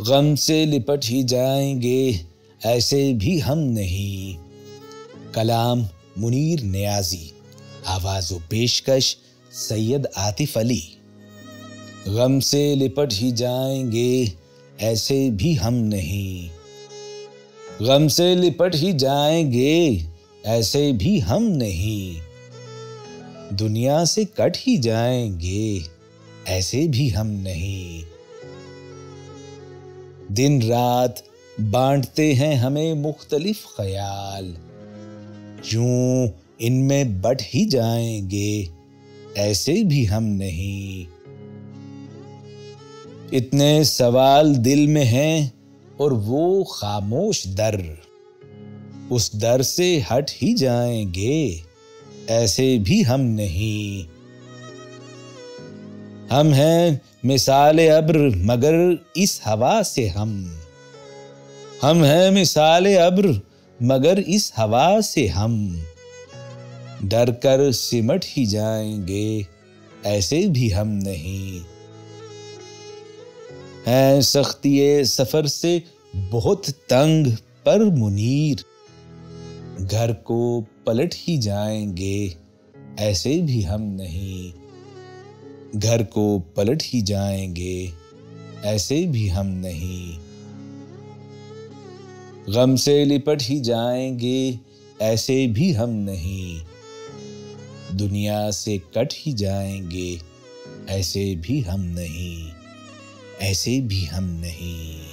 غم سے لپٹ ہی جائیں گے ایسے بھی ہم نہیں۔ کلام منیر نیازی، آواز و پیشکش سید عاطف علی۔ غم سے لپٹ ہی جائیں گے ایسے بھی ہم نہیں، غم سے لپٹ ہی جائیں گے ایسے بھی ہم نہیں، دنیا سے کٹ ہی جائیں گے ایسے بھی ہم نہیں۔ دن رات بانٹتے ہیں ہمیں مختلف خیال، یوں ان میں بٹ ہی جائیں گے ایسے بھی ہم نہیں۔ اتنے سوال دل میں ہیں اور وہ خاموش در، اس در سے ہٹ ہی جائیں گے ایسے بھی ہم نہیں۔ ہم ہیں مثال ابر مگر اس ہوا سے ہم ہیں مثال ابر مگر اس ہوا سے ہم، ڈر کر سمٹ ہی جائیں گے ایسے بھی ہم نہیں۔ ہیں سختی سفر سے بہت تنگ پر منیر، گھر کو پلٹ ہی جائیں گے ایسے بھی ہم نہیں، گھر کو پلٹ ہی جائیں گے ایسے بھی ہم نہیں۔ غم سے لپٹ ہی جائیں گے ایسے بھی ہم نہیں، دنیا سے کٹ ہی جائیں گے ایسے بھی ہم نہیں، ایسے بھی ہم نہیں۔